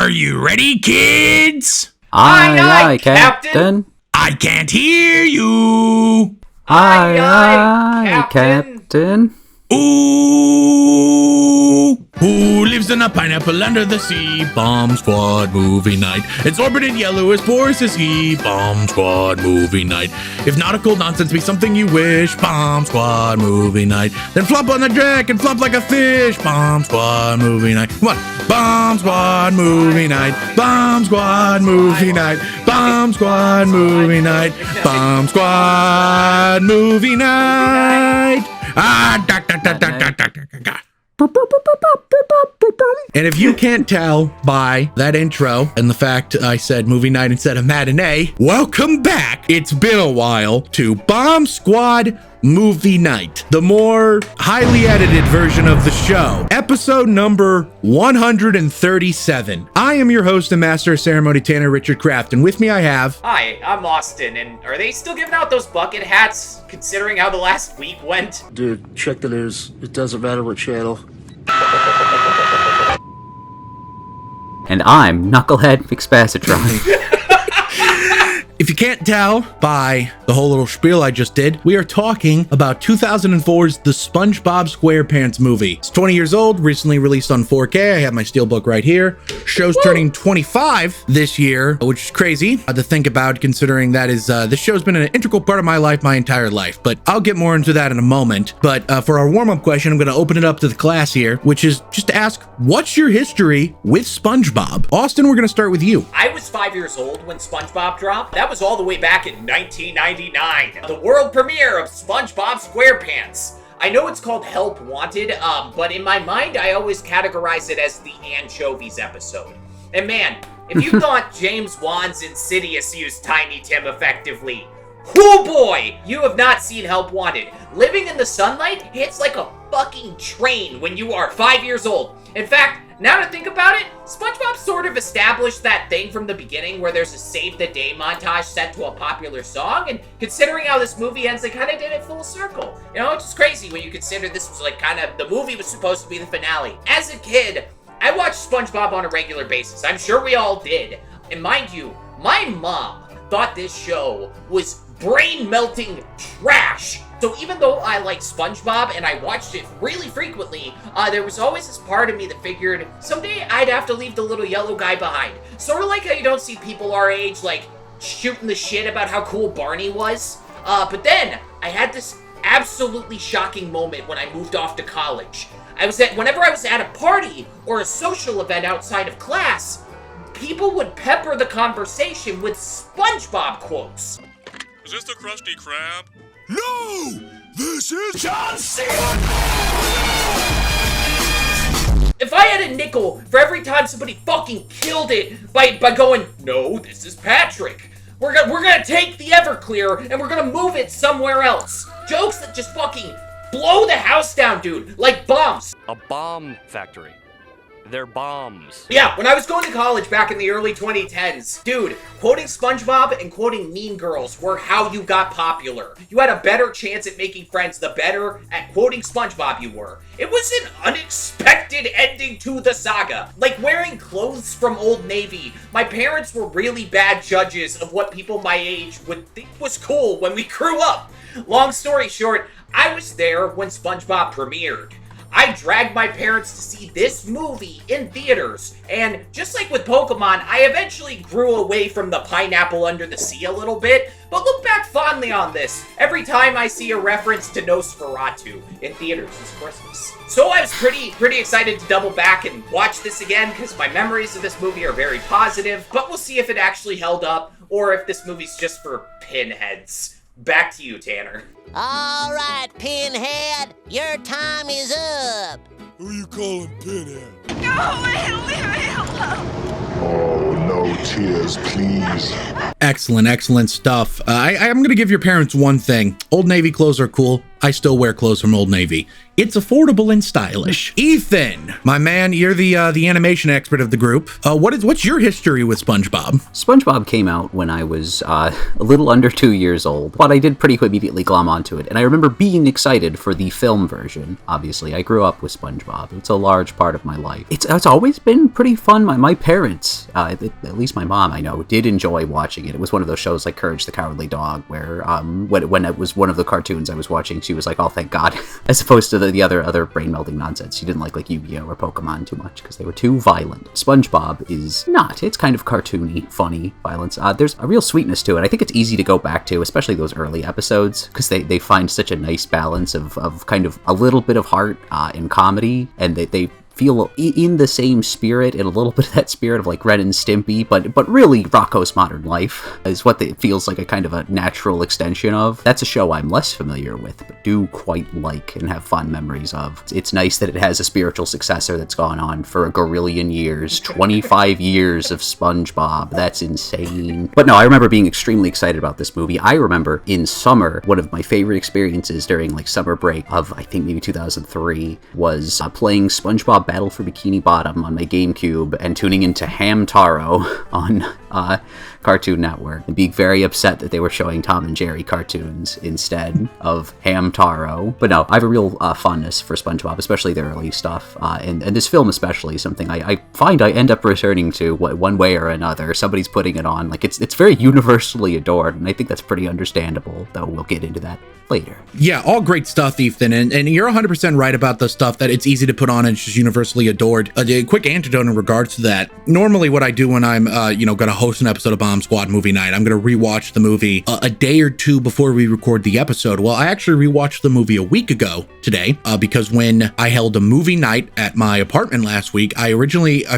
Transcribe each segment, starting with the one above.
Are you ready, kids? Aye, Captain. I can't hear you. Aye, Captain. Ooh, who lives in a pineapple under the sea? Bomb Squad movie night. It's orbited yellow as porous as he. Bomb Squad movie night. If nautical nonsense be something you wish, Bomb Squad movie night. Then flop on the deck and flop like a fish. Bomb Squad movie night. Come on. Bomb Squad movie night. Bomb Squad movie night. Bomb Squad movie night. Bomb Squad movie night. And if you can't tell by that intro and the fact I said movie night instead of matinee, welcome back. It's been a while to Bomb Squad Movie Night, the more highly edited version of the show, episode number 137. I am your host and master of ceremony, Tanner Richard Kraft, and with me I have... Hi, I'm Austin, and are they still giving out those bucket hats, considering how the last week went? Dude, check the news. It doesn't matter what channel. And I'm Knucklehead McSpassatron. If you can't tell by the whole little spiel I just did, we are talking about 2004's The SpongeBob SquarePants Movie. It's 20 years old, recently released on 4K. I have my steelbook right here. Show's turning 25 this year, which is crazy to think about, considering that is this show's been an integral part of my life my entire life. But I'll get more into that in a moment. But for our warm-up question, I'm going to open it up to the class here, which is just to ask, what's your history with SpongeBob? Austin, we're going to start with you. I was 5 years old when SpongeBob dropped. That was all the way back in 1999. The world premiere of SpongeBob SquarePants. I know it's called Help Wanted, but in my mind, I always categorize it as the Anchovies episode. And man, if you thought James Wan's Insidious used Tiny Tim effectively, oh boy, you have not seen Help Wanted. Living in the sunlight hits like a fucking train when you are 5 years old. In fact, now to think about it, SpongeBob sort of established that thing from the beginning where there's a save the day montage set to a popular song, and considering how this movie ends, they kind of did it full circle. You know, it's just crazy when you consider this was like kind of, the movie was supposed to be the finale. As a kid, I watched SpongeBob on a regular basis. I'm sure we all did. And mind you, my mom thought this show was brain-melting trash. So even though I like SpongeBob and I watched it really frequently, there was always this part of me that figured someday I'd have to leave the little yellow guy behind. Sort of like how you don't see people our age like shooting the shit about how cool Barney was. But then I had this absolutely shocking moment when I moved off to college. Whenever I was at a party or a social event outside of class, people would pepper the conversation with SpongeBob quotes. Is this the Krusty Krab? No! This is John Cena! If I had a nickel for every time somebody fucking killed it by going, no, this is Patrick. We're gonna take the Everclear and we're gonna move it somewhere else. Jokes that just fucking blow the house down, dude, like bombs. A bomb factory. They're bombs. Yeah, when I was going to college back in the early 2010s, dude, quoting SpongeBob and quoting Mean Girls were how you got popular. You had a better chance at making friends the better at quoting SpongeBob you were. It was an unexpected ending to the saga. Like wearing clothes from Old Navy. My parents were really bad judges of what people my age would think was cool when we grew up. Long story short, I was there when SpongeBob premiered. I dragged my parents to see this movie in theaters, and just like with Pokemon, I eventually grew away from the pineapple under the sea a little bit, but look back fondly on this every time I see a reference to Nosferatu in theaters this Christmas. So I was pretty excited to double back and watch this again, because my memories of this movie are very positive, but we'll see if it actually held up, or if this movie's just for pinheads. Back to you, Tanner. All right, Pinhead, your time is up. Who you calling Pinhead? Oh, no tears, please. Excellent stuff. I'm going to give your parents one thing. Old Navy clothes are cool. I still wear clothes from Old Navy. It's affordable and stylish. Ethan, my man, you're the animation expert of the group. What's your history with SpongeBob? SpongeBob came out when I was a little under 2 years old, but I did pretty immediately glom onto it. And I remember being excited for the film version. Obviously, I grew up with SpongeBob. It's a large part of my life. It's always been pretty fun. My parents, at least my mom, I know, did enjoy watching it. It was one of those shows like Courage the Cowardly Dog, where when it was one of the cartoons I was watching, she was like, "Oh, thank God," as opposed to the other brain-melting nonsense. She didn't like Yu-Gi-Oh! Or Pokemon too much because they were too violent. SpongeBob is not. It's kind of cartoony, funny violence. There's a real sweetness to it. I think it's easy to go back to, especially those early episodes, because they find such a nice balance of kind of a little bit of heart and comedy, and they feel in the same spirit, and a little bit of that spirit of like Ren and Stimpy, but really Rocko's Modern Life is what it feels like a kind of a natural extension of. That's a show I'm less familiar with, but do quite like and have fond memories of. It's nice that it has a spiritual successor that's gone on for a gorillion years, 25 years of SpongeBob. That's insane. But no, I remember being extremely excited about this movie. I remember in summer, one of my favorite experiences during like summer break of I think maybe 2003 was playing SpongeBob Battle for Bikini Bottom on my GameCube and tuning into Hamtaro on Cartoon Network and being very upset that they were showing Tom and Jerry cartoons instead of Hamtaro. But no, I have a real fondness for SpongeBob, especially the early stuff, and this film especially, something I find I end up returning to one way or another. Somebody's putting it on. Like it's very universally adored, and I think that's pretty understandable, though we'll get into that later. Yeah, all great stuff, Ethan, and you're 100% right about the stuff that it's easy to put on and it's just universally adored. A quick antidote in regards to that. Normally what I do when I'm gonna host an episode of Bomb Squad Movie Night, I'm gonna rewatch the movie a day or two before we record the episode. Well, I actually rewatched the movie a week ago today because when I held a movie night at my apartment last week, I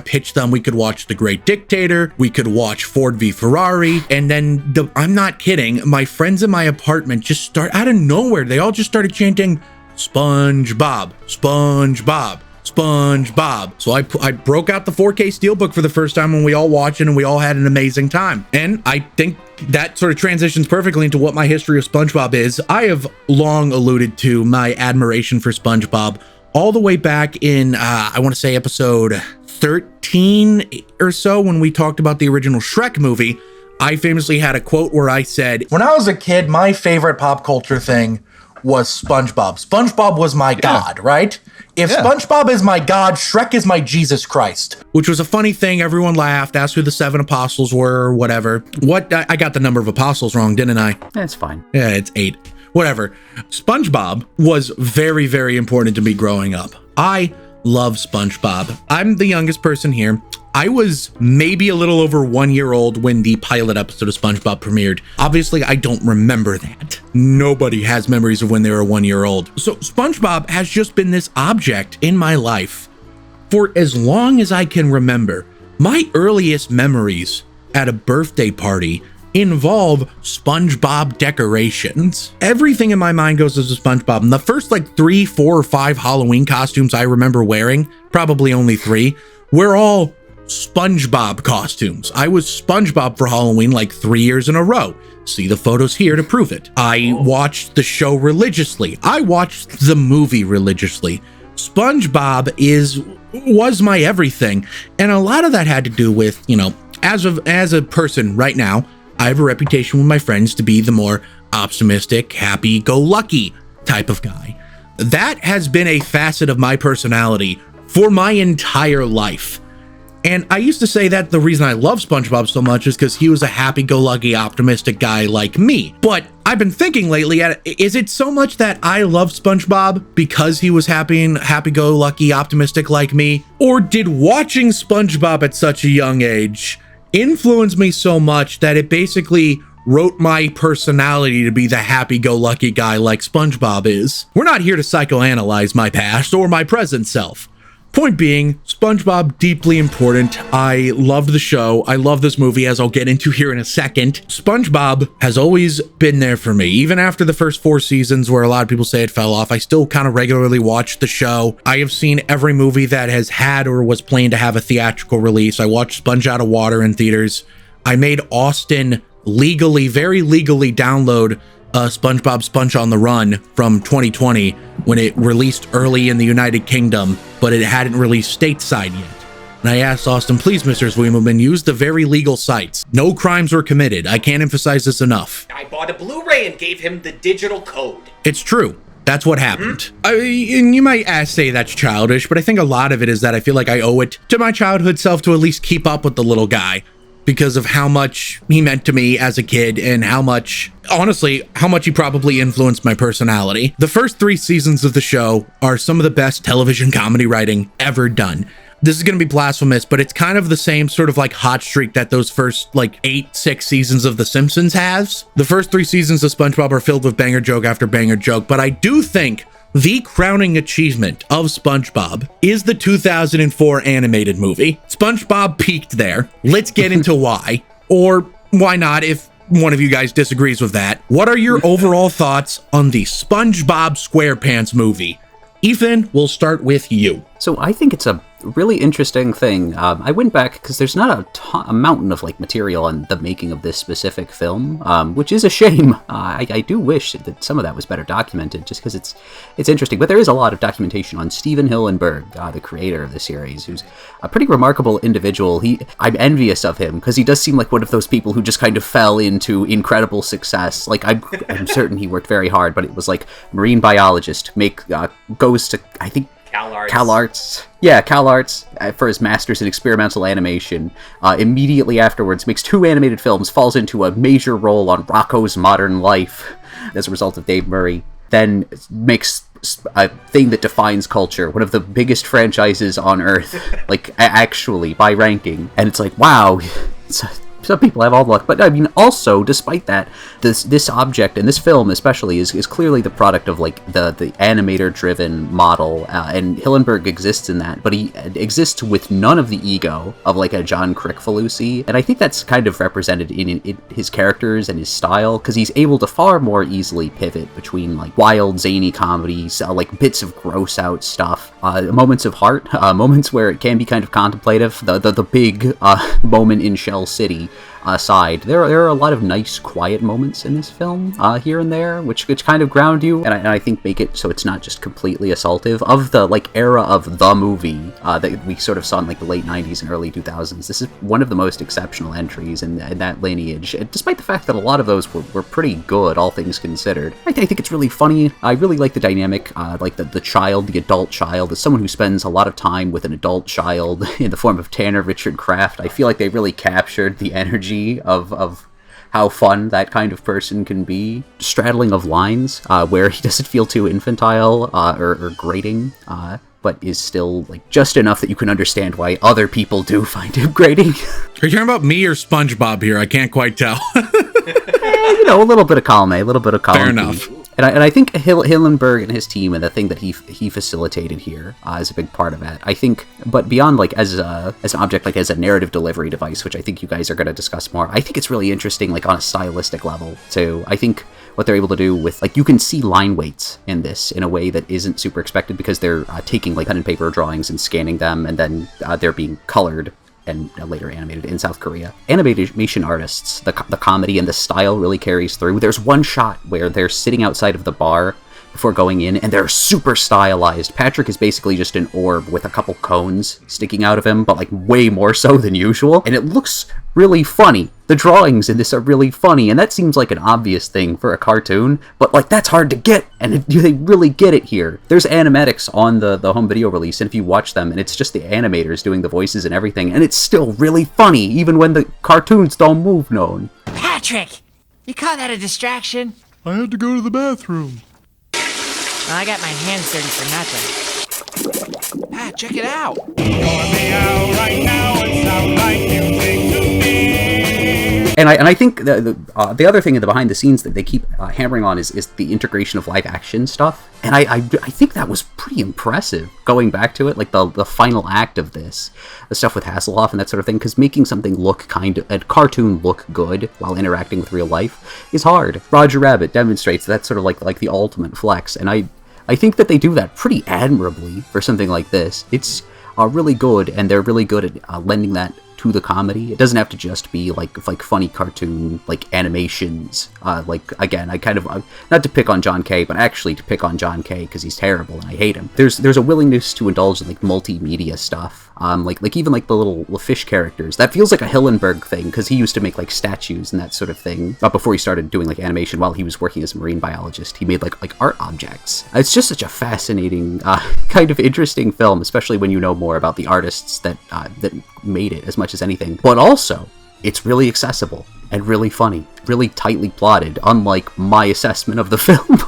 pitched them we could watch The Great Dictator, we could watch Ford v Ferrari, and then I'm not kidding, my friends in my apartment just start out of nowhere, they all just started chanting SpongeBob, SpongeBob, SpongeBob. So I broke out the 4K Steelbook for the first time when we all watched it and we all had an amazing time. And I think that sort of transitions perfectly into what my history of SpongeBob is. I have long alluded to my admiration for SpongeBob all the way back in, I want to say episode 13 or so when we talked about the original Shrek movie. I famously had a quote where I said, when I was a kid, my favorite pop culture thing was SpongeBob. SpongeBob was my god, right? If SpongeBob is my god, Shrek is my Jesus Christ. Which was a funny thing. Everyone laughed, asked who the 7 apostles were or whatever. I got the number of apostles wrong, didn't I? That's fine. Yeah, it's 8. Whatever. SpongeBob was very, very important to me growing up. I love SpongeBob. I'm the youngest person here. I was maybe a little over 1 year old when the pilot episode of SpongeBob premiered. Obviously, I don't remember that. Nobody has memories of when they were 1 year old. So SpongeBob has just been this object in my life for as long as I can remember. My earliest memories at a birthday party involve SpongeBob decorations. Everything in my mind goes as a SpongeBob. And the first like 3, 4, or 5 Halloween costumes I remember wearing, probably only 3, were all SpongeBob costumes. I was SpongeBob for Halloween like 3 years in a row. See the photos here to prove it. I watched the show religiously. I watched the movie religiously. SpongeBob was my everything. And a lot of that had to do with, as a person right now, I have a reputation with my friends to be the more optimistic, happy-go-lucky type of guy. That has been a facet of my personality for my entire life. And I used to say that the reason I love SpongeBob so much is because he was a happy-go-lucky, optimistic guy like me. But I've been thinking lately, is it so much that I love SpongeBob because he was happy-go-lucky, optimistic like me? Or did watching SpongeBob at such a young age influence me so much that it basically wrote my personality to be the happy-go-lucky guy like SpongeBob is? We're not here to psychoanalyze my past or my present self. Point being, SpongeBob, deeply important. I loved the show. I love this movie, as I'll get into here in a second. SpongeBob has always been there for me. Even after the first 4 seasons where a lot of people say it fell off, I still kind of regularly watch the show. I have seen every movie that has had or was planned to have a theatrical release. I watched Sponge Out of Water in theaters. I made Austin very legally download SpongeBob Sponge on the Run from 2020 when it released early in the United Kingdom, but it hadn't released stateside yet. And I asked Austin, please, Mr. Zweemelman, use the very legal sites. No crimes were committed. I can't emphasize this enough. I bought a Blu-ray and gave him the digital code. It's true. That's what happened. And you might say that's childish, but I think a lot of it is that I feel like I owe it to my childhood self to at least keep up with the little guy because of how much he meant to me as a kid and how much, honestly, how much he probably influenced my personality. The first 3 seasons of the show are some of the best television comedy writing ever done. This is going to be blasphemous, but it's kind of the same sort of like hot streak that those first 6 seasons of The Simpsons has. The first 3 seasons of SpongeBob are filled with banger joke after banger joke, but I do think the crowning achievement of SpongeBob is the 2004 animated movie. SpongeBob peaked there. Let's get into why, or why not if one of you guys disagrees with that. What are your overall thoughts on the SpongeBob SquarePants movie? Ethan, we'll start with you. So I think it's a really interesting thing. I went back because there's not a mountain of material on the making of this specific film, which is a shame. I do wish that some of that was better documented, just because it's interesting. But there is a lot of documentation on Steven Hillenburg, the creator of the series, who's a pretty remarkable individual. I'm envious of him because he does seem like one of those people who just kind of fell into incredible success. I'm certain he worked very hard, but it was marine biologist, goes to, I think, Cal Arts. Yeah, Cal Arts for his master's in experimental animation. Immediately afterwards, makes 2 animated films, falls into a major role on Rocko's Modern Life as a result of Dave Murray. Then makes a thing that defines culture, one of the biggest franchises on Earth, actually by ranking. And it's wow. Some people have all the luck, but I mean, also, despite that, this object and this film especially is clearly the product of the animator-driven model, and Hillenburg exists in that, but he exists with none of the ego of a John Kricfalusi, and I think that's kind of represented in his characters and his style, because he's able to far more easily pivot between wild, zany comedies, bits of gross-out stuff, moments of heart, moments where it can be kind of contemplative, the big moment in Shell City. Aside, there are a lot of nice, quiet moments in this film, here and there, which kind of ground you, and I think make it so it's not just completely assaultive of the era of the movie that we sort of saw in the late 90s and early 2000s. This is one of the most exceptional entries in that lineage, despite the fact that a lot of those were pretty good, all things considered. I think it's really funny. I really like the dynamic, the adult child. As someone who spends a lot of time with an adult child in the form of Tanner Richard Kraft, I feel like they really captured the energy of how fun that kind of person can be. Straddling of lines, where he doesn't feel too infantile or grating, but is still just enough that you can understand why other people do find him grating. Are you talking about me or SpongeBob here? I can't quite tell. A little bit of column A, a little bit of column Fair B. enough. And I think Hillenburg and his team and the thing that he facilitated here is a big part of that. I think, but beyond as an object, as a narrative delivery device, which I think you guys are going to discuss more, I think it's really interesting, on a stylistic level too. I think what they're able to do with, you can see line weights in this in a way that isn't super expected because they're taking pen and paper drawings and scanning them, and then they're being colored and later animated in South Korea. Animation artists, the comedy and the style really carries through. There's one shot where they're sitting outside of the bar before going in, and they're super stylized. Patrick is basically just an orb with a couple cones sticking out of him, but way more so than usual, and it looks really funny. The drawings in this are really funny, and that seems like an obvious thing for a cartoon, but that's hard to get, and they really get it here. There's animatics on the home video release, and if you watch them, and it's just the animators doing the voices and everything, and it's still really funny, even when the cartoons don't move none. Patrick! You call that a distraction? I had to go to the bathroom. Well, I got my hands dirty for nothing. Pat, check it out. And I think the other thing in the behind the scenes that they keep hammering on is the integration of live action stuff, and I think that was pretty impressive going back to it, the final act of this, the stuff with Hasselhoff and that sort of thing, because making something look a cartoon look good while interacting with real life is hard. Roger Rabbit demonstrates that's sort of like the ultimate flex, and I think that they do that pretty admirably for something like this. It's really good, and they're really good at lending that to the comedy. It doesn't have to just be like funny cartoon, like animations. Like, again, I kind of, not to pick on John Kay, but actually to pick on John Kay because he's terrible and I hate him. There's a willingness to indulge in like multimedia stuff. Like even like the little fish characters. That feels like a Hillenburg thing because he used to make like statues and that sort of thing. But before he started doing like animation while he was working as a marine biologist, he made like art objects. It's just such a fascinating, kind of interesting film, especially when you know more about the artists that made it as much as anything. But also, it's really accessible and really funny, really tightly plotted, unlike my assessment of the film.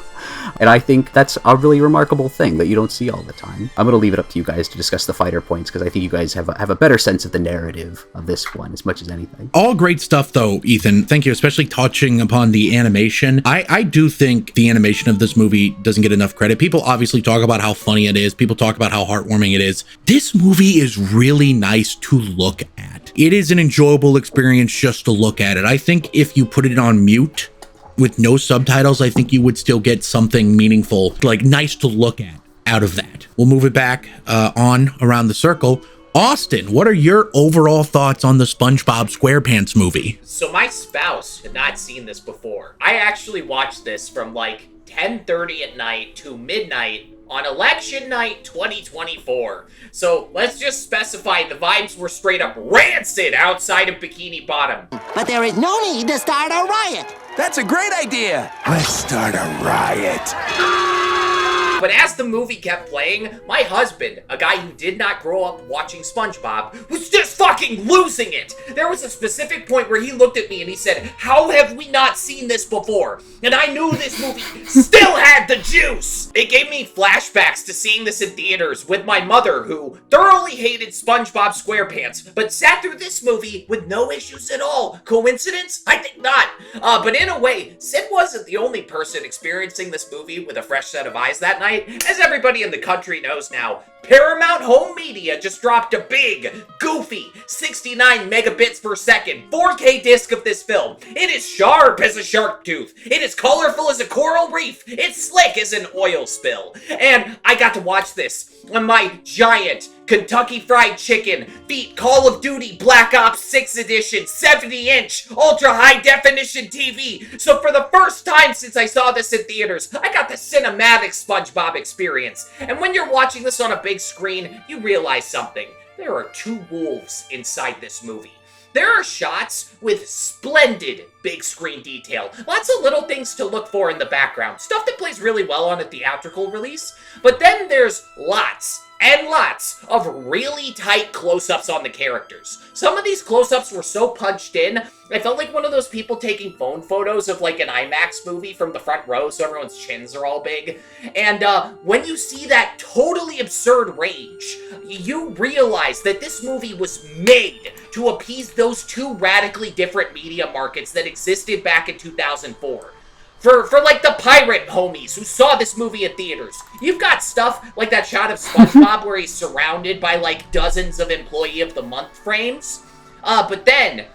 And I think that's a really remarkable thing that you don't see all the time. I'm going to leave it up to you guys to discuss the finer points, because I think you guys have a better sense of the narrative of this one as much as anything. All great stuff, though, Ethan. Thank you, especially touching upon the animation. I do think the animation of this movie doesn't get enough credit. People obviously talk about how funny it is. People talk about how heartwarming it is. This movie is really nice to look at. It is an enjoyable experience just to look at it. I think if you put it on mute with no subtitles, I think you would still get something meaningful, like nice to look at out of that. We'll move it back on around the circle. Austin, what are your overall thoughts on the SpongeBob SquarePants movie? So my spouse had not seen this before. I actually watched this from like 10:30 at night to midnight on election night 2024. So let's just specify the vibes were straight up rancid outside of Bikini Bottom. But there is no need to start a riot. That's a great idea. Let's start a riot. But as the movie kept playing, my husband, a guy who did not grow up watching SpongeBob, was just fucking losing it. There was a specific point where he looked at me and he said, "How have we not seen this before?" And I knew this movie still had the juice. It gave me flashbacks to seeing this in theaters with my mother, who thoroughly hated SpongeBob SquarePants, but sat through this movie with no issues at all. Coincidence? I think not. But in a way, Sid wasn't the only person experiencing this movie with a fresh set of eyes that night. As everybody in the country knows now, Paramount Home Media just dropped a big, goofy, 69 megabits per second 4K disc of this film. It is sharp as a shark tooth. It is colorful as a coral reef. It's slick as an oil spill. And I got to watch this on my giant Kentucky Fried Chicken beat Call of Duty Black Ops 6 Edition 70-inch ultra high definition TV. So for the first time since I saw this in theaters, I got the cinematic SpongeBob experience. And when you're watching this on a big screen, you realize something. There are two wolves inside this movie. There are shots with splendid big screen detail. Lots of little things to look for in the background. Stuff that plays really well on a theatrical release. But then there's lots and lots of really tight close-ups on the characters. Some of these close-ups were so punched in, I felt like one of those people taking phone photos of like an IMAX movie from the front row so everyone's chins are all big. And when you see that totally absurd range, you realize that this movie was made to appease those two radically different media markets that existed back in 2004. For like the pirate homies who saw this movie at theaters. You've got stuff like that shot of SpongeBob where he's surrounded by like dozens of Employee of the Month frames. But then,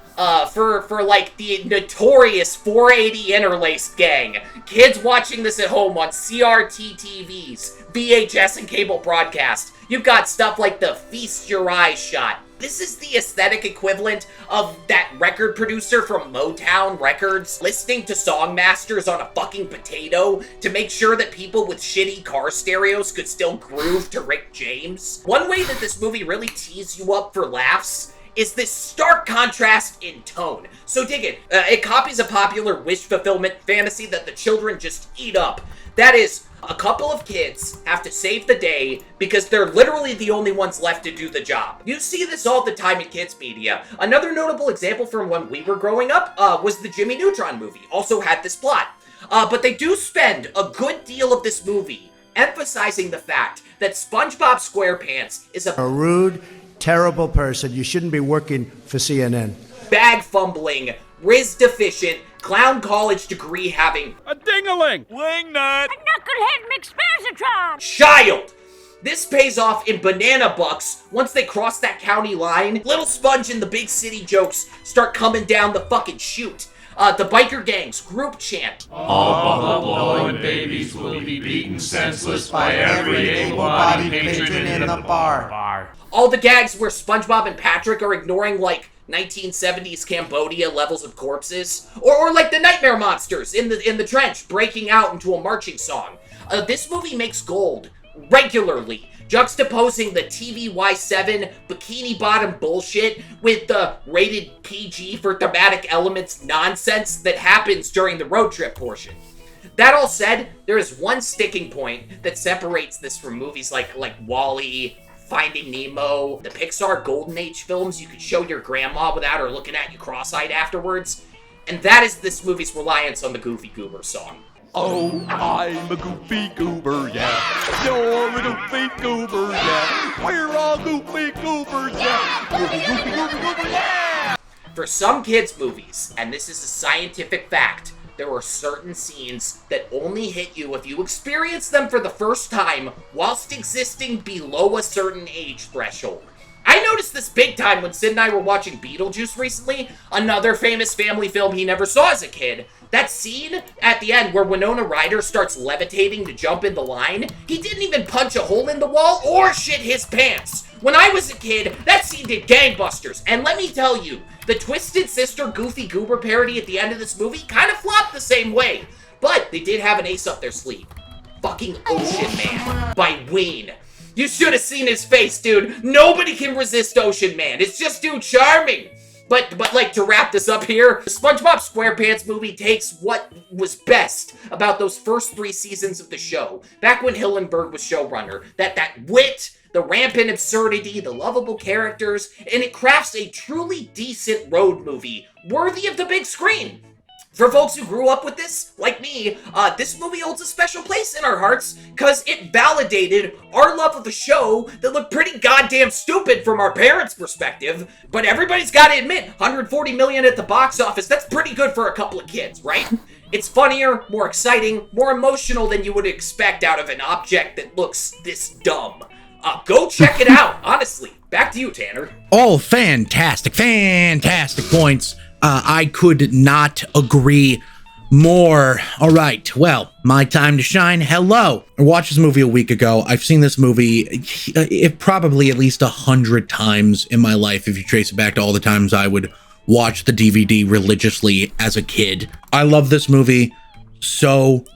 for like the notorious 480 interlaced gang, kids watching this at home on CRT TVs, VHS and cable broadcast, you've got stuff like the Feast Your Eyes shot. This is the aesthetic equivalent of that record producer from Motown Records listening to songmasters on a fucking potato to make sure that people with shitty car stereos could still groove to Rick James. One way that this movie really tees you up for laughs is this stark contrast in tone. So dig it. It copies a popular wish fulfillment fantasy that the children just eat up. That is, a couple of kids have to save the day because they're literally the only ones left to do the job. You see this all the time in kids media. Another notable example from when we were growing up was the Jimmy Neutron movie. Also had this plot. But they do spend a good deal of this movie emphasizing the fact that SpongeBob SquarePants is a rude, terrible person. You shouldn't be working for CNN. Bag fumbling, Riz deficient, clown college degree having A ding-a-ling! Wingnut! A knucklehead McSparzatron! child. This pays off in banana bucks once they cross that county line. Little Sponge and the big city jokes start coming down the fucking chute. The biker gangs, group chant. All bubble-blowing babies will be beaten senseless by every able-bodied patron in the bar. All the gags where SpongeBob and Patrick are ignoring, like, 1970s Cambodia levels of corpses, or like the nightmare monsters in the trench breaking out into a marching song. This movie makes gold regularly, juxtaposing the TVY7 bikini bottom bullshit with the rated PG for thematic elements nonsense that happens during the road trip portion. That all said, there is one sticking point that separates this from movies like WALL-E, Finding Nemo, the Pixar Golden Age films you could show your grandma without her looking at you cross-eyed afterwards, and that is this movie's reliance on the Goofy Goober song. Oh, I'm a goofy goober, yeah. You're a goofy goober, yeah. We're all goofy goobers, yeah. Goofy, goober, yeah. For some kids' movies, and this is a scientific fact, there are certain scenes that only hit you if you experience them for the first time whilst existing below a certain age threshold. I noticed this big time when Sid and I were watching Beetlejuice recently, another famous family film he never saw as a kid. That scene at the end where Winona Ryder starts levitating to jump in the line, he didn't even punch a hole in the wall or shit his pants. When I was a kid, that scene did gangbusters, and let me tell you, the Twisted Sister Goofy Goober parody at the end of this movie kind of flopped the same way, but they did have an ace up their sleeve. Fucking Ocean Man by Ween. You should have seen his face, dude. Nobody can resist Ocean Man. It's just too charming. But like, to wrap this up here, the SpongeBob SquarePants movie takes what was best about those first 3 seasons of the show, back when Hillenburg was showrunner, that wit, the rampant absurdity, the lovable characters, and it crafts a truly decent road movie worthy of the big screen. For folks who grew up with this, like me, this movie holds a special place in our hearts because it validated our love of a show that looked pretty goddamn stupid from our parents' perspective, but everybody's got to admit, 140 million at the box office, that's pretty good for a couple of kids, right? It's funnier, more exciting, more emotional than you would expect out of an object that looks this dumb. Go check it out, honestly. Back to you, Tanner. All fantastic points. I could not agree more. All right, well, my time to shine. Hello. I watched this movie a week ago. I've seen this movie probably at least 100 times in my life, if you trace it back to all the times I would watch the DVD religiously as a kid. I love this movie so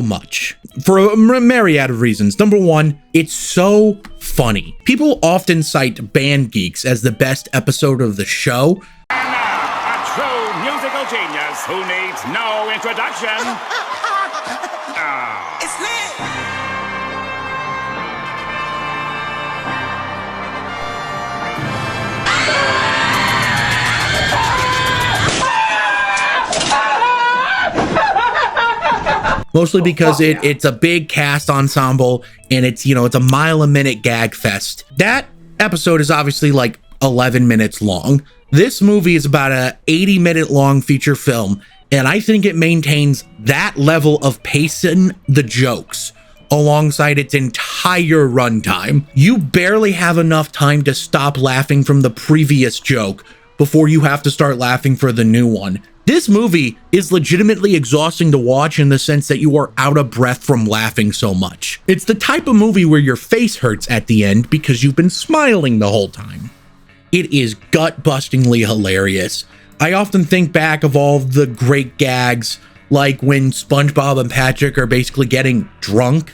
much for a myriad of reasons. Number one, it's so funny. People often cite Band Geeks as the best episode of the show. True musical genius who needs no introduction. It's lit. Mostly because it's a big cast ensemble and it's a mile a minute gag fest. That episode is obviously like 11 minutes long. This movie is about a 80-minute long feature film, and I think it maintains that level of pacing the jokes alongside its entire runtime. You barely have enough time to stop laughing from the previous joke before you have to start laughing for the new one. This movie is legitimately exhausting to watch in the sense that you are out of breath from laughing so much. It's the type of movie where your face hurts at the end because you've been smiling the whole time. It is gut-bustingly hilarious. I often think back of all the great gags, like when SpongeBob and Patrick are basically getting drunk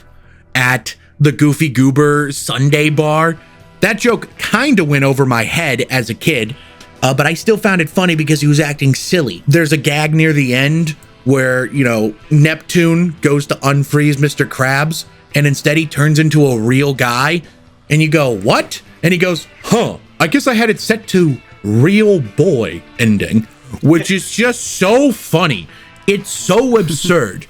at the Goofy Goober Sunday bar. That joke kind of went over my head as a kid, but I still found it funny because he was acting silly. There's a gag near the end where, Neptune goes to unfreeze Mr. Krabs, and instead he turns into a real guy, and you go, what? And he goes, huh. I guess I had it set to real boy ending, which is just so funny. It's so absurd.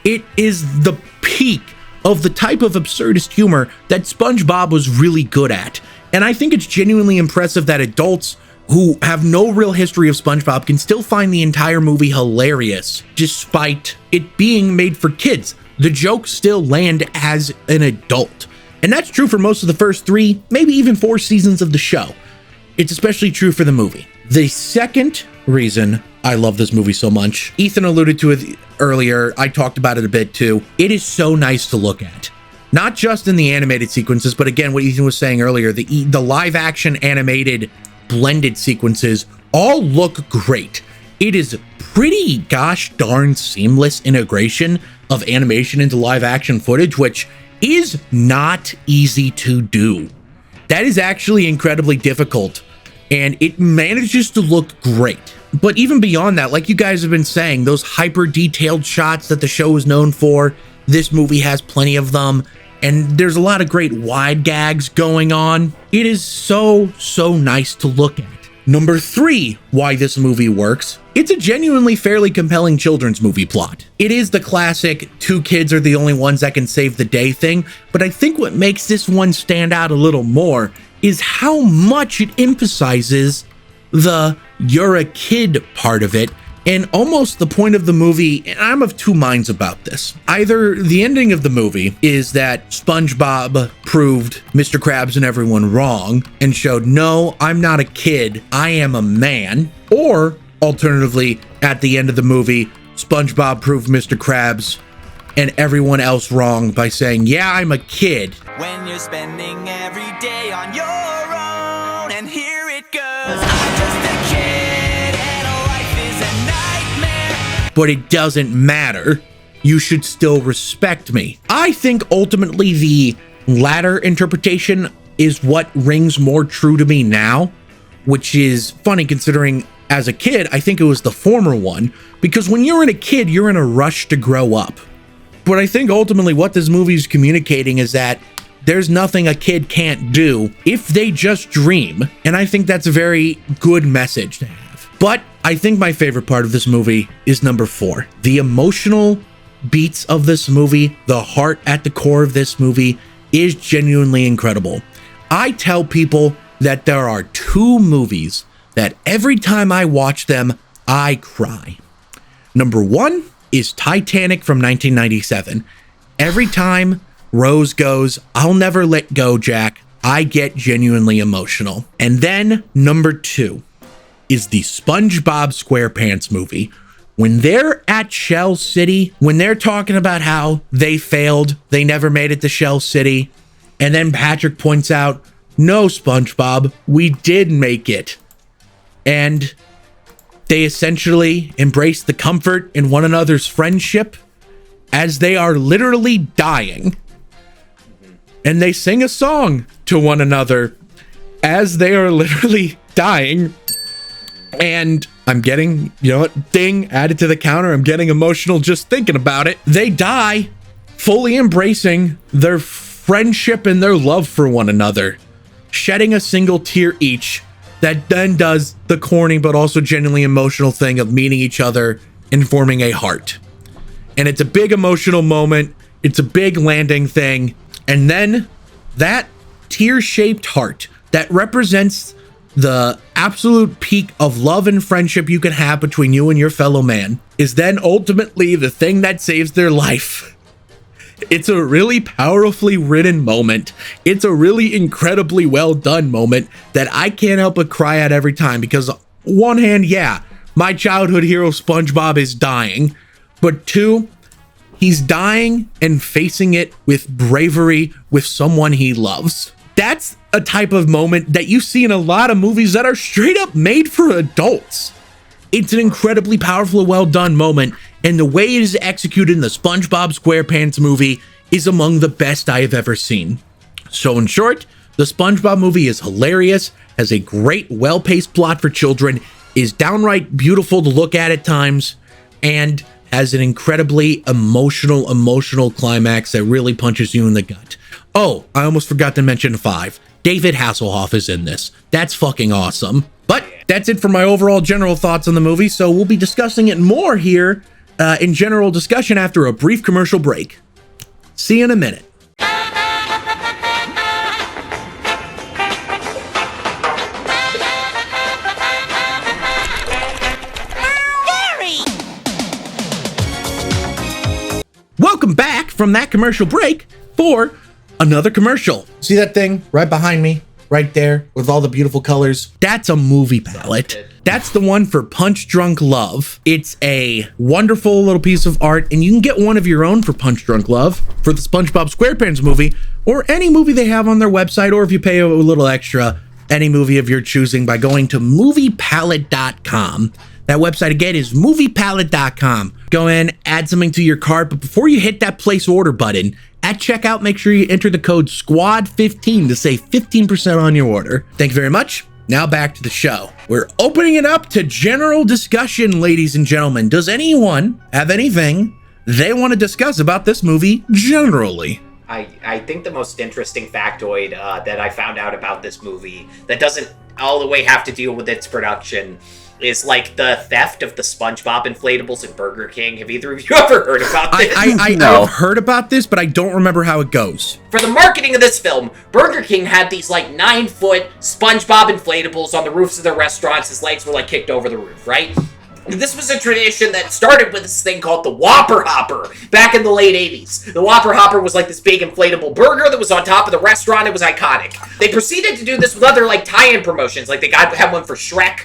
It is the peak of the type of absurdist humor that SpongeBob was really good at. And I think it's genuinely impressive that adults who have no real history of SpongeBob can still find the entire movie hilarious, despite it being made for kids. The jokes still land as an adult. And that's true for most of the first 3, maybe even 4 seasons of the show. It's especially true for the movie. The second reason I love this movie so much, Ethan alluded to it earlier, I talked about it a bit too, it is so nice to look at. not just in the animated sequences, but again, what Ethan was saying earlier, the live action animated blended sequences all look great. It is pretty gosh darn seamless integration of animation into live action footage, which is not easy to do. That is actually incredibly difficult, and it manages to look great. But even beyond that, like you guys have been saying, those hyper detailed shots that the show is known for, this movie has plenty of them, and there's a lot of great wide gags going on. It is so nice to look at. Number 3, why this movie works. It's a genuinely fairly compelling children's movie plot. It is the classic 2 kids are the only ones that can save the day thing, but I think what makes this one stand out a little more is how much it emphasizes the you're a kid part of it, and almost the point of the movie, and I'm of 2 minds about this. Either the ending of the movie is that SpongeBob proved Mr. Krabs and everyone wrong and showed, no, I'm not a kid, I am a man. Or alternatively, at the end of the movie, SpongeBob proved Mr. Krabs and everyone else wrong by saying, yeah, I'm a kid. When you're spending every day on your own, and here it goes, I'm just a kid and life is a nightmare. But it doesn't matter. You should still respect me. I think ultimately the latter interpretation is what rings more true to me now, which is funny considering as a kid, I think it was the former one, because when you're a kid, you're in a rush to grow up. But I think ultimately what this movie is communicating is that there's nothing a kid can't do if they just dream. And I think that's a very good message to have. But I think my favorite part of this movie is number 4. The emotional beats of this movie, the heart at the core of this movie is genuinely incredible. I tell people that there are 2 movies that every time I watch them, I cry. Number 1 is Titanic from 1997. Every time Rose goes, I'll never let go, Jack, I get genuinely emotional. And then number 2 is the SpongeBob SquarePants movie. When they're at Shell City, when they're talking about how they failed, they never made it to Shell City, and then Patrick points out, no, SpongeBob, we did make it. And they essentially embrace the comfort in one another's friendship as they are literally dying. And they sing a song to one another as they are literally dying. And I'm getting, ding, added to the counter. I'm getting emotional just thinking about it. They die fully embracing their friendship and their love for one another, shedding a single tear each. That then does the corny but also genuinely emotional thing of meeting each other and forming a heart. And it's a big emotional moment. It's a big landing thing. And then that tear-shaped heart that represents the absolute peak of love and friendship you can have between you and your fellow man is then ultimately the thing that saves their life. It's a really powerfully written moment. It's a really incredibly well done moment that I can't help but cry at every time because on one hand, yeah, my childhood hero SpongeBob is dying, but 2, he's dying and facing it with bravery with someone he loves. That's a type of moment that you see in a lot of movies that are straight up made for adults. It's an incredibly powerful and well done moment, and the way it is executed in the SpongeBob SquarePants movie is among the best I have ever seen. So in short, the SpongeBob movie is hilarious, has a great well-paced plot for children, is downright beautiful to look at times, and has an incredibly emotional climax that really punches you in the gut. Oh, I almost forgot to mention 5. David Hasselhoff is in this. That's fucking awesome. But that's it for my overall general thoughts on the movie, so we'll be discussing it more here in general discussion after a brief commercial break. See you in a minute. Welcome back from that commercial break for another commercial. See that thing right behind me? right there with all the beautiful colors. That's a movie palette. That's the one for Punch Drunk Love. It's a wonderful little piece of art, and you can get one of your own for Punch Drunk Love for the SpongeBob SquarePants movie, or any movie they have on their website, or if you pay a little extra, any movie of your choosing by going to moviepalette.com. That website again is moviepalette.com. Go in, add something to your cart, but before you hit that place order button, at checkout, make sure you enter the code SQUAD15 to save 15% on your order. Thank you very much. Now back to the show. We're opening it up to general discussion, ladies and gentlemen. Does anyone have anything they want to discuss about this movie generally? I think the most interesting factoid that I found out about this movie that doesn't all the way have to deal with its production is like the theft of the SpongeBob inflatables at Burger King. Have either of you ever heard about this? I've heard about this, but I don't remember how it goes. For the marketing of this film, Burger King had these like 9-foot SpongeBob inflatables on the roofs of their restaurants. His legs were like kicked over the roof, right? This was a tradition that started with this thing called the Whopper Hopper back in the late 80s. The Whopper Hopper was like this big inflatable burger that was on top of the restaurant. It was iconic. They proceeded to do this with other like tie-in promotions. Like they had one for Shrek,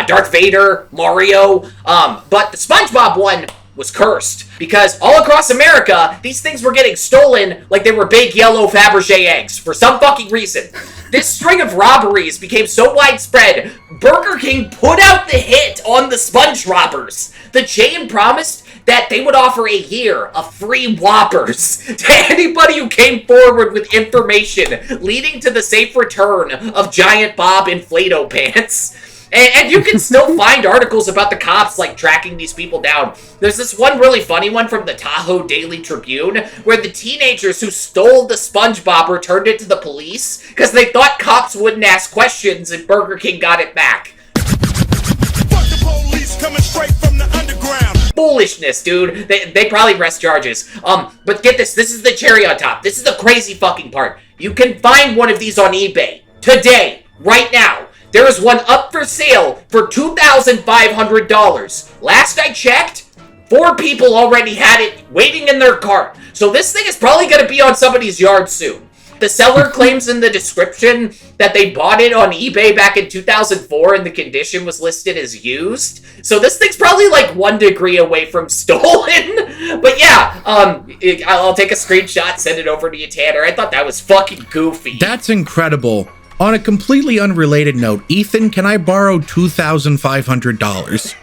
Darth Vader, Mario. But the SpongeBob one was cursed because all across America, these things were getting stolen like they were big yellow Fabergé eggs for some fucking reason. This string of robberies became so widespread, Burger King put out the hit on the Sponge Robbers. The chain promised that they would offer a year of free Whoppers to anybody who came forward with information leading to the safe return of Giant Bob Inflato Pants. And you can still find articles about the cops, like, tracking these people down. There's this one really funny one from the Tahoe Daily Tribune, where the teenagers who stole the SpongeBob returned it to the police because they thought cops wouldn't ask questions and Burger King got it back. Fuck the police coming straight from the underground. Foolishness, dude. They probably press charges. But get this. This is the cherry on top. This is the crazy fucking part. You can find one of these on eBay today, right now. There is one up for sale for $2,500. Last I checked, 4 people already had it waiting in their cart. So this thing is probably going to be on somebody's yard soon. The seller claims in the description that they bought it on eBay back in 2004 and the condition was listed as used. So this thing's probably like 1 degree away from stolen. But yeah, I'll take a screenshot, send it over to you, Tanner. I thought that was fucking goofy. That's incredible. On a completely unrelated note, Ethan, can I borrow $2,500?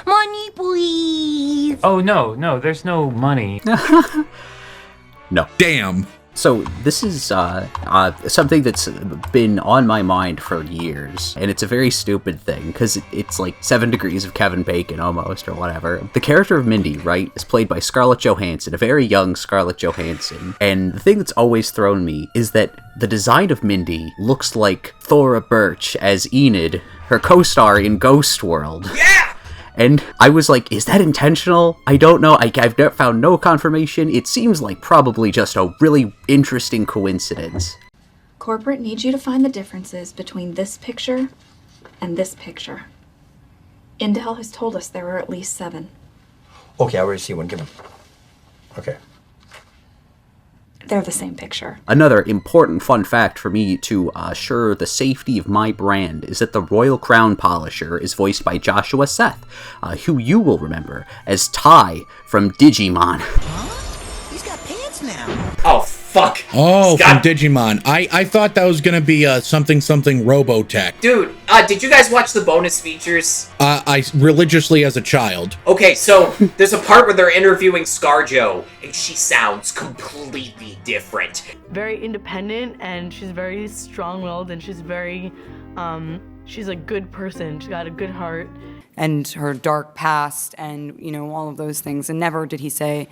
Money, please. Oh, no, there's no money. No. Damn. So this is something that's been on my mind for years, and it's a very stupid thing, because it's like 7 degrees of Kevin Bacon, almost, or whatever. The character of Mindy, right, is played by Scarlett Johansson, a very young Scarlett Johansson, and the thing that's always thrown me is that the design of Mindy looks like Thora Birch as Enid, her co-star in Ghost World. Yeah! And I was like, is that intentional? I don't know. I've found no confirmation. It seems like probably just a really interesting coincidence. Corporate needs you to find the differences between this picture and this picture. Intel has told us there are at least 7. Okay, I already see one. Give him. Okay. They're the same picture. Another important fun fact for me to assure the safety of my brand is that the Royal Crown Polisher is voiced by Joshua Seth, who you will remember as Ty from Digimon. Huh? He's got pants now. Oh, fuck. Oh, from Digimon. I thought that was going to be something Robotech. Dude, did you guys watch the bonus features? I religiously as a child. Okay, so there's a part where they're interviewing ScarJo, and she sounds completely different. Very independent, and she's very strong-willed, and she's very, she's a good person. She's got a good heart. And her dark past, and, you know, all of those things. And never did he say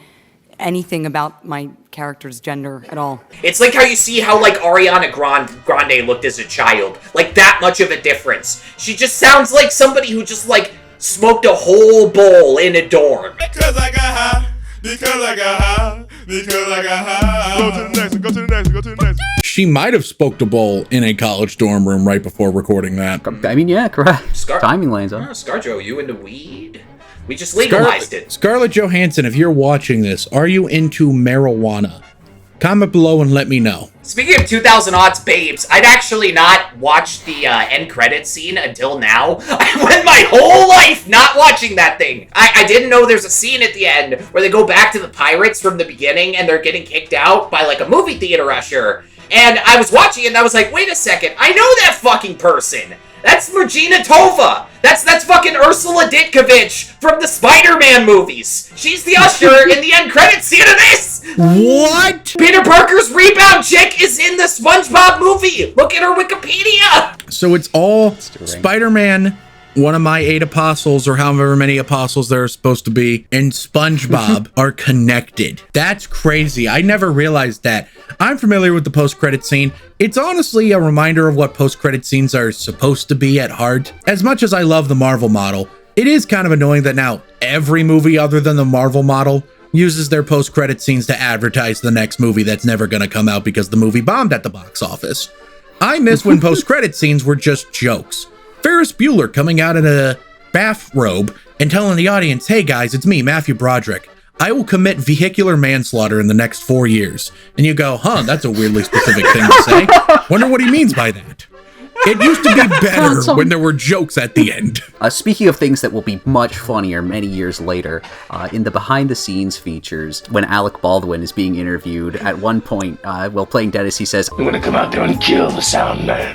anything about my character's gender at all. It's like how you see how, like, Ariana Grande looked as a child. Like, that much of a difference. She just sounds like somebody who just, like, smoked a whole bowl in a dorm. Because I got high. Because I got high. Because I got high. Go to the next one. Go to the next one. Go to the next one. She might have smoked a bowl in a college dorm room right before recording that. I mean, yeah, correct. Timing lines up. ScarJo, you into weed? We just legalized it. Scarlett Johansson, if you're watching this, are you into marijuana? Comment below and let me know. Speaking of 2000 aughts babes, I'd actually not watched the end credits scene until now. I went my whole life not watching that thing. I didn't know there's a scene at the end where they go back to the pirates from the beginning and they're getting kicked out by like a movie theater usher. And I was watching it and I was like, wait a second, I know that fucking person. That's Regina Tova. That's fucking Ursula Ditkovich from the Spider-Man movies. She's the usher in the end credits scene of this. What? Peter Parker's rebound chick is in the SpongeBob movie. Look at her Wikipedia. So it's all Spider-Man, one of my 8 apostles, or however many apostles there are supposed to be, and SpongeBob are connected. That's crazy. I never realized that. I'm familiar with the post-credit scene. It's honestly a reminder of what post-credit scenes are supposed to be at heart. As much as I love the Marvel model, it is kind of annoying that now every movie other than the Marvel model uses their post-credit scenes to advertise the next movie that's never going to come out because the movie bombed at the box office. I miss when post-credit scenes were just jokes. Ferris Bueller coming out in a bathrobe and telling the audience, hey guys, it's me, Matthew Broderick. I will commit vehicular manslaughter in the next 4 years. And you go, huh, that's a weirdly specific thing to say. Wonder what he means by that. It used to be better when there were jokes at the end. Speaking of things that will be much funnier many years later, in the behind-the-scenes features, when Alec Baldwin is being interviewed, at one point, while playing Dennis, he says, I'm gonna come out there and kill the sound man.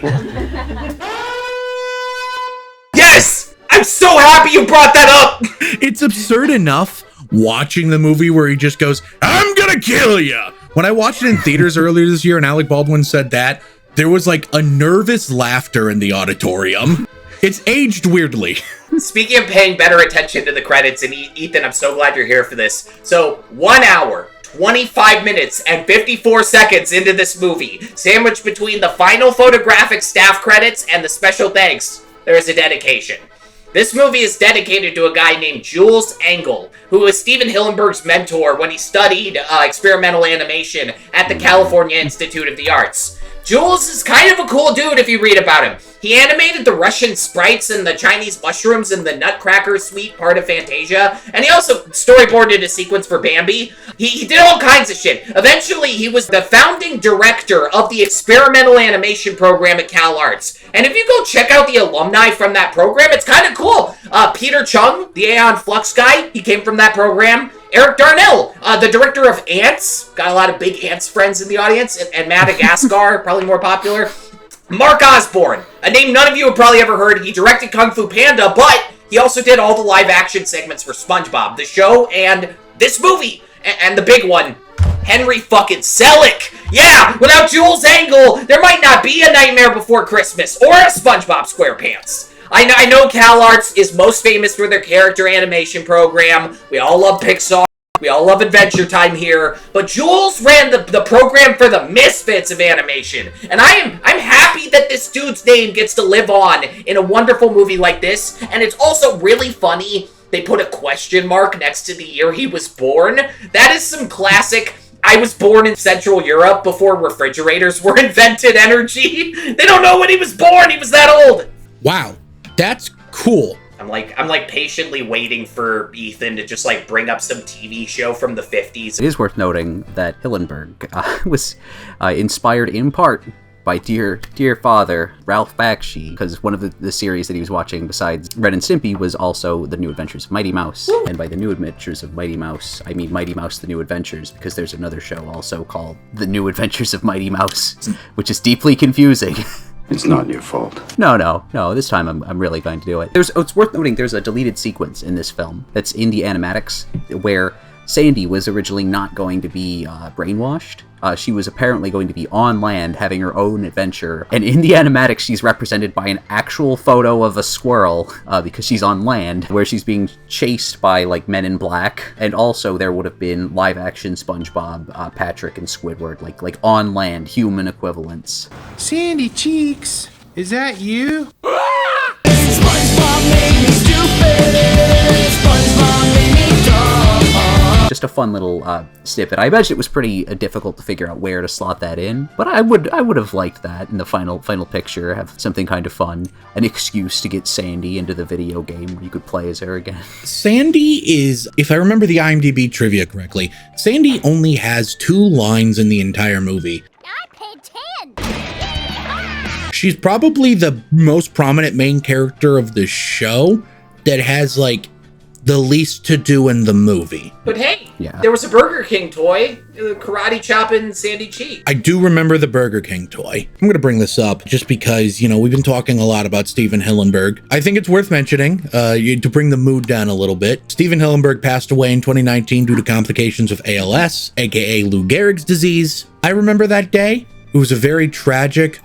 Yes! I'm so happy you brought that up! It's absurd enough watching the movie where he just goes, I'm gonna kill ya! When I watched it in theaters earlier this year and Alec Baldwin said that, there was like a nervous laughter in the auditorium. It's aged weirdly. Speaking of paying better attention to the credits, and Ethan, I'm so glad you're here for this. So, 1 hour, 25 minutes, and 54 seconds into this movie, sandwiched between the final photographic staff credits and the special thanks, there is a dedication. This movie is dedicated to a guy named Jules Engel, who was Steven Hillenburg's mentor when he studied experimental animation at the California Institute of the Arts. Jules is kind of a cool dude if you read about him. He animated the Russian sprites and the Chinese mushrooms in the Nutcracker Suite part of Fantasia, and he also storyboarded a sequence for Bambi. He did all kinds of shit. Eventually, he was the founding director of the experimental animation program at Cal Arts. And if you go check out the alumni from that program, it's kind of cool. Peter Chung, the Aeon Flux guy, he came from that program. Eric Darnell, the director of Ants, got a lot of big Ants friends in the audience, and Madagascar, probably more popular. Mark Osborne, a name none of you have probably ever heard. He directed Kung Fu Panda, but he also did all the live-action segments for SpongeBob, the show, and this movie. And the big one, Henry fucking Selick. Yeah, without Jules Engel, there might not be a Nightmare Before Christmas or a SpongeBob SquarePants. I know Cal Arts is most famous for their character animation program. We all love Pixar. We all love Adventure Time here. But Jules ran the program for the misfits of animation. And I'm happy that this dude's name gets to live on in a wonderful movie like this. And it's also really funny they put a question mark next to the year he was born. That is some classic I was born in Central Europe before refrigerators were invented energy. They don't know when he was born. He was that old. Wow. That's cool. I'm like patiently waiting for Ethan to just like bring up some TV show from the 50s. It is worth noting that Hillenburg was inspired in part by dear father Ralph Bakshi, because one of the series that he was watching besides Ren and Stimpy was also The New Adventures of Mighty Mouse. Woo! And by The New Adventures of Mighty Mouse, I mean Mighty Mouse The New Adventures, because there's another show also called The New Adventures of Mighty Mouse, which is deeply confusing. It's not your fault. No. This time I'm really going to do it. It's worth noting there's a deleted sequence in this film that's in the animatics where Sandy was originally not going to be brainwashed. She was apparently going to be on land having her own adventure. And in the animatics, she's represented by an actual photo of a squirrel because she's on land where she's being chased by like Men in Black. And also there would have been live action SpongeBob, Patrick, and Squidward, like on land human equivalents. Sandy Cheeks, is that you? SpongeBob made me stupid. SpongeBob made me dumb. Just a fun little snippet. I imagine it was pretty difficult to figure out where to slot that in, but I would have liked that in the final picture, have something kind of fun, an excuse to get Sandy into the video game where you could play as her again. Sandy is, if I remember the IMDb trivia correctly, Sandy only has 2 lines in the entire movie. I paid 10. She's probably the most prominent main character of the show that has, like, the least to do in the movie. But hey, there was a Burger King toy, karate chopping Sandy Cheek. I do remember the Burger King toy. I'm going to bring this up just because, you know, we've been talking a lot about Steven Hillenburg. I think it's worth mentioning to bring the mood down a little bit. Steven Hillenburg passed away in 2019 due to complications of ALS, aka Lou Gehrig's disease. I remember that day. It was a very tragic,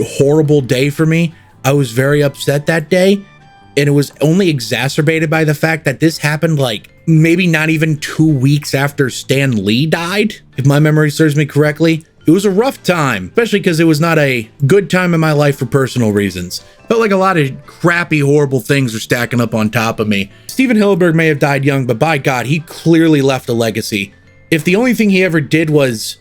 horrible day for me. I was very upset that day. And it was only exacerbated by the fact that this happened like maybe not even 2 weeks after Stan Lee died. If my memory serves me correctly, it was a rough time, especially because it was not a good time in my life for personal reasons. Felt like a lot of crappy, horrible things were stacking up on top of me. Steven Hillenburg may have died young, but by God, he clearly left a legacy. If the only thing he ever did was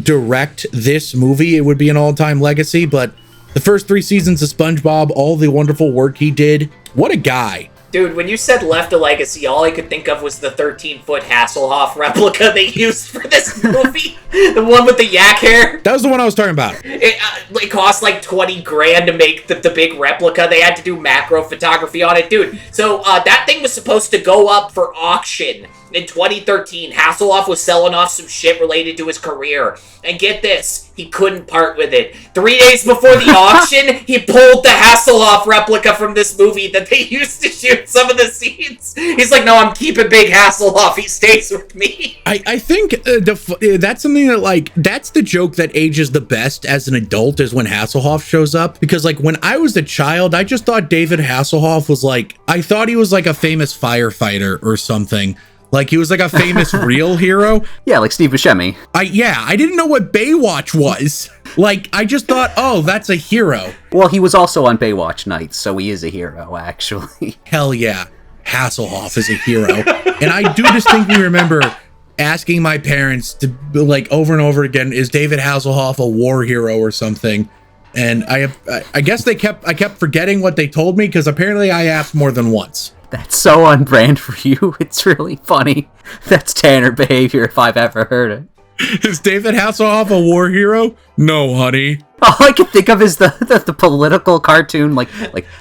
direct this movie, it would be an all-time legacy, but the first 3 seasons of SpongeBob, all the wonderful work he did, what a guy. Dude, when you said left a legacy, all I could think of was the 13-foot Hasselhoff replica they used for this movie. The one with the yak hair. That was the one I was talking about. It cost like 20 grand to make the big replica. They had to do macro photography on it. Dude, so that thing was supposed to go up for auction in 2013. Hasselhoff was selling off some shit related to his career. And get this, he couldn't part with it. 3 days before the auction, he pulled the Hasselhoff replica from this movie that they used to shoot some of the scenes. He's like, no, I'm keeping Big Hasselhoff. He stays with me. I think that's something that, like, that's the joke that ages the best as an adult is when Hasselhoff shows up. Because, like, when I was a child, I just thought David Hasselhoff was like, I thought he was like a famous firefighter or something. Like, he was like a famous real hero. Yeah, like Steve Buscemi. I didn't know what Baywatch was. Like, I just thought, oh, that's a hero. Well, he was also on Baywatch Nights, so he is a hero, actually. Hell yeah. Hasselhoff is a hero. And I do distinctly remember asking my parents to, like, over and over again, is David Hasselhoff a war hero or something? And I guess I kept forgetting what they told me, because apparently I asked more than once. That's so on brand for you. It's really funny. That's Tanner behavior if I've ever heard it. Is David Hasselhoff a war hero? No, honey. All I can think of is the political cartoon, like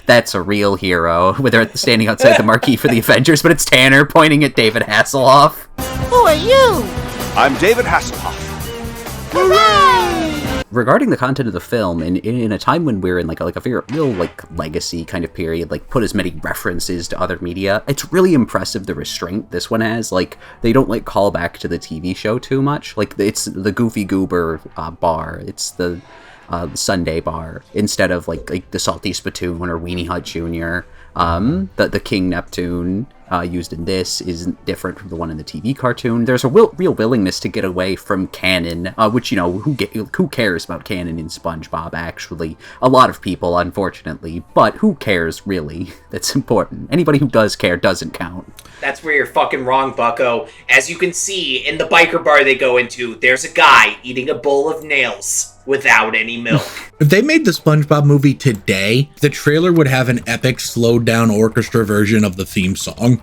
that's a real hero, where they're standing outside the marquee for the Avengers, but it's Tanner pointing at David Hasselhoff. Who are you? I'm David Hasselhoff. Hooray! Regarding the content of the film, in a time when we're in like a very real like legacy kind of period, like put as many references to other media, it's really impressive the restraint this one has. Like, they don't like call back to the TV show too much. Like, it's the Goofy Goober bar, it's the Sunday bar, instead of like the Salty Spittoon or Weenie Hut Jr. The King Neptune used in this isn't different from the one in the TV cartoon. There's a real willingness to get away from canon, which, you know, who cares about canon in SpongeBob, actually? A lot of people, unfortunately, but who cares, really? That's important. Anybody who does care doesn't count. That's where you're fucking wrong, bucko. As you can see, in the biker bar they go into, there's a guy eating a bowl of nails without any milk. If they made the SpongeBob movie today, the trailer would have an epic slowed down orchestra version of the theme song.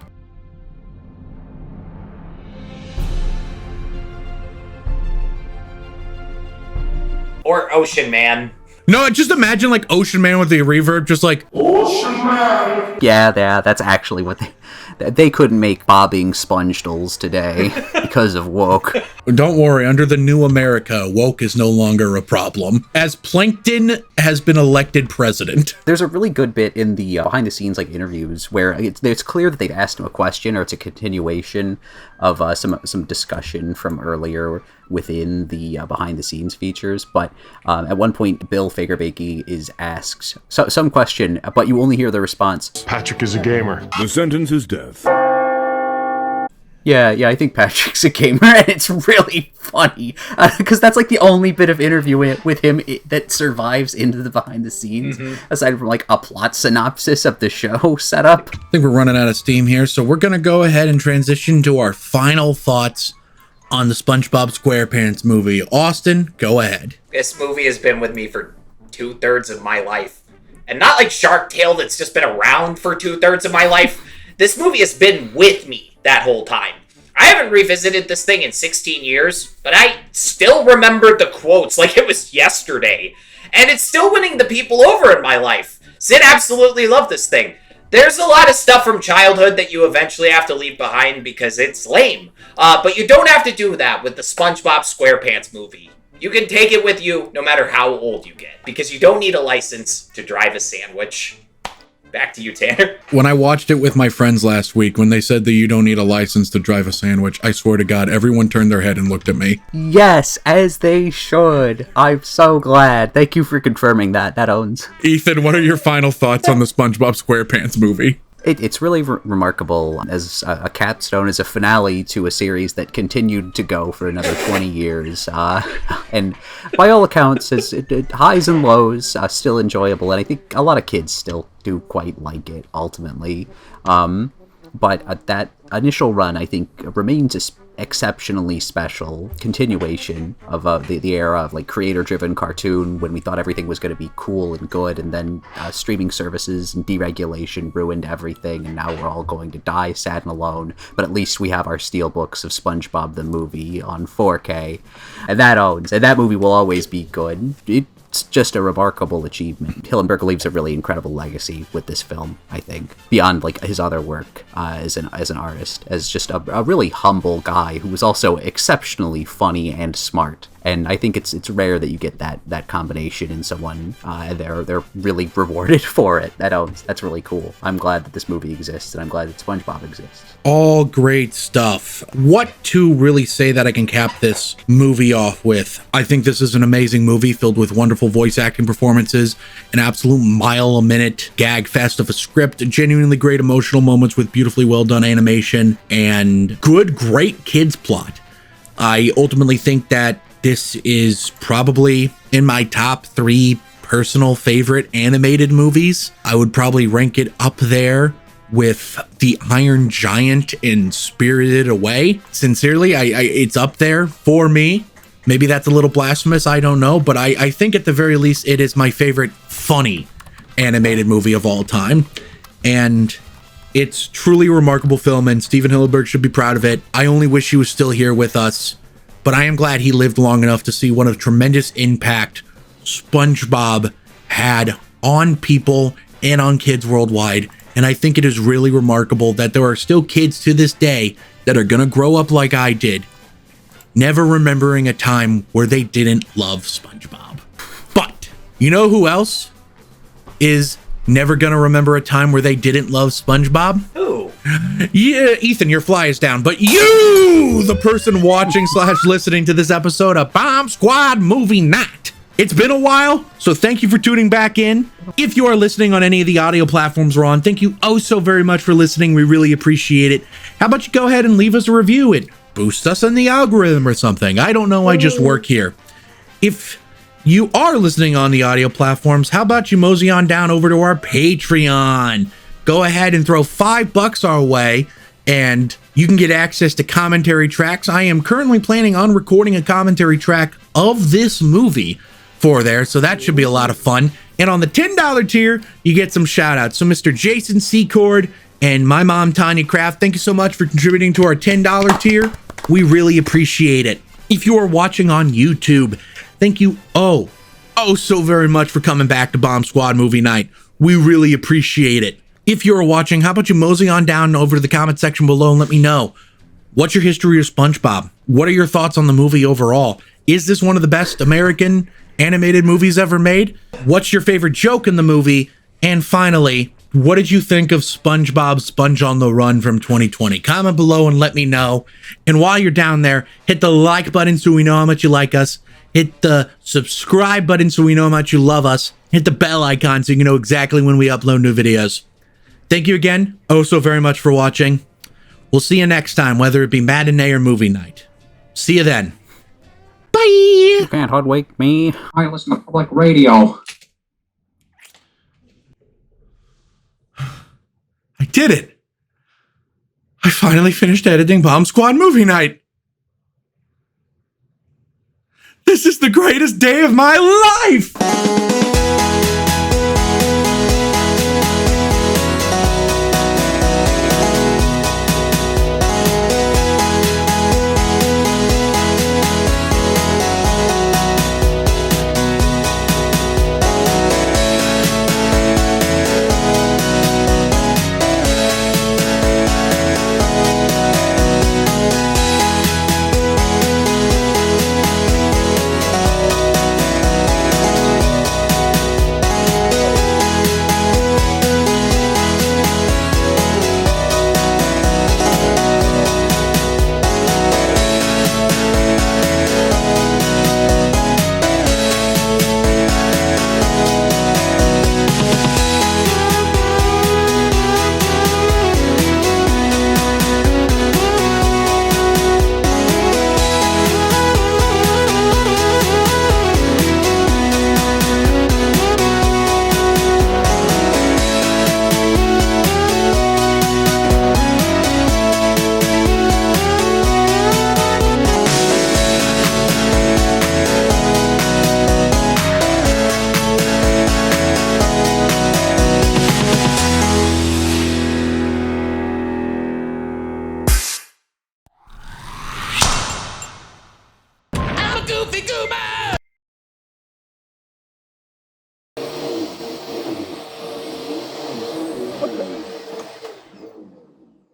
Or Ocean Man. No, just imagine like Ocean Man with the reverb, just like Ocean Man. Yeah, that's actually what they couldn't make bobbing sponge dolls today because of woke. Don't worry, under the new America, woke is no longer a problem, as Plankton has been elected president. There's a really good bit in the behind the scenes like interviews where it's clear that they've asked him a question, or it's a continuation of some discussion from earlier within the behind the scenes features. But at one point, Bill Fagerbakke is asked some question, but you only hear the response, Patrick is a gamer. The sentence is death. Yeah, I think Patrick's a gamer, and it's really funny because that's like the only bit of interview with him that survives into the behind the scenes, aside from like a plot synopsis of the show setup. I think we're running out of steam here, so we're gonna go ahead and transition to our final thoughts on the SpongeBob SquarePants movie. Austin, go ahead. This movie has been with me for 2/3 of my life. And not like Shark Tale that's just been around for 2/3 of my life. This movie has been with me that whole time. I haven't revisited this thing in 16 years, but I still remember the quotes like it was yesterday. And it's still winning the people over in my life. Sid absolutely loved this thing. There's a lot of stuff from childhood that you eventually have to leave behind because it's lame. But you don't have to do that with the SpongeBob SquarePants movie. You can take it with you no matter how old you get, because you don't need a license to drive a sandwich. Back to you, Tanner. When I watched it with my friends last week, when they said that you don't need a license to drive a sandwich, I swear to God, everyone turned their head and looked at me. Yes, as they should. I'm so glad. Thank you for confirming that. That owns. Ethan, what are your final thoughts on the SpongeBob SquarePants movie? It's really remarkable as a capstone, as a finale to a series that continued to go for another 20 years. And by all accounts, it highs and lows, still enjoyable. And I think a lot of kids still do quite like it, ultimately. But that initial run, I think, remains exceptionally special continuation of the era of like creator-driven cartoon when we thought everything was going to be cool and good, and then streaming services and deregulation ruined everything, and now we're all going to die sad and alone. But at least we have our steelbooks of SpongeBob the movie on 4K, and that owns. And that movie will always be good. It's just a remarkable achievement. Hillenburg leaves a really incredible legacy with this film, I think, beyond like his other work as an artist, as just a really humble guy who was also exceptionally funny and smart. And I think it's rare that you get that combination in someone. They're really rewarded for it. That's really cool. I'm glad that this movie exists, and I'm glad that SpongeBob exists. All great stuff. What to really say that I can cap this movie off with? I think this is an amazing movie filled with wonderful voice acting performances, an absolute mile-a-minute gag fest of a script, genuinely great emotional moments with beautifully well done animation, and great kids plot. I ultimately think that this is probably in my top 3 personal favorite animated movies. I would probably rank it up there with The Iron Giant and Spirited Away. Sincerely, it's up there for me. Maybe that's a little blasphemous, I don't know, but I think at the very least it is my favorite funny animated movie of all time. And it's truly a remarkable film, and Steven Hillenburg should be proud of it. I only wish he was still here with us, but I am glad he lived long enough to see what a tremendous impact SpongeBob had on people and on kids worldwide. And I think it is really remarkable that there are still kids to this day that are going to grow up like I did, never remembering a time where they didn't love SpongeBob. But you know who else is never going to remember a time where they didn't love SpongeBob? Who? Yeah, Ethan, your fly is down, but you, the person watching / listening to this episode of Bomb Squad Movie Night. It's been a while, so thank you for tuning back in. If you are listening on any of the audio platforms we're on, thank you oh so very much for listening. We really appreciate it. How about you go ahead and leave us a review? It boosts us in the algorithm or something. I don't know, I just work here. If you are listening on the audio platforms, how about you mosey on down over to our Patreon? Go ahead and throw $5 our way, and you can get access to commentary tracks. I am currently planning on recording a commentary track of this movie for there, so that should be a lot of fun. And on the $10 tier, you get some shout outs. So Mr. Jason Secord and my mom, Tanya Kraft, thank you so much for contributing to our $10 tier. We really appreciate it. If you are watching on YouTube, thank you oh so very much for coming back to Bomb Squad Movie Night. We really appreciate it. If you're watching, how about you mosey on down over to the comment section below and let me know. What's your history of SpongeBob? What are your thoughts on the movie overall? Is this one of the best American animated movies ever made? What's your favorite joke in the movie? And finally, what did you think of SpongeBob Sponge on the Run from 2020? Comment below and let me know. And while you're down there, hit the like button so we know how much you like us. Hit the subscribe button so we know how much you love us. Hit the bell icon so you can know exactly when we upload new videos. Thank you again oh so very much for watching. We'll see you next time, whether it be matinee or movie night. See you then. Bye! You can't hoodwink me. I listen to public radio. I did it! I finally finished editing Bomb Squad Movie Night! This is the greatest day of my life!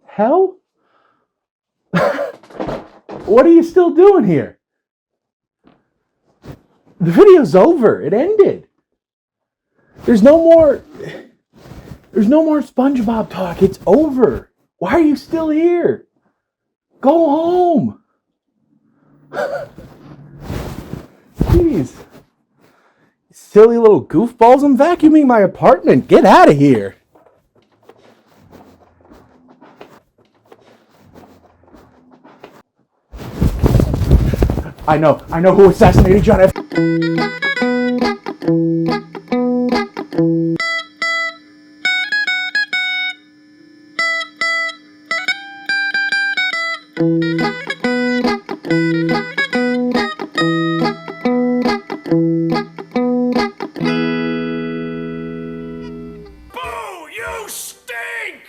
Hell? What are you still doing here? The video's over. It ended. There's no more SpongeBob talk. It's over. Why are you still here? Go home. Jeez. Silly little goofballs. I'm vacuuming my apartment. Get out of here. I know who assassinated John F.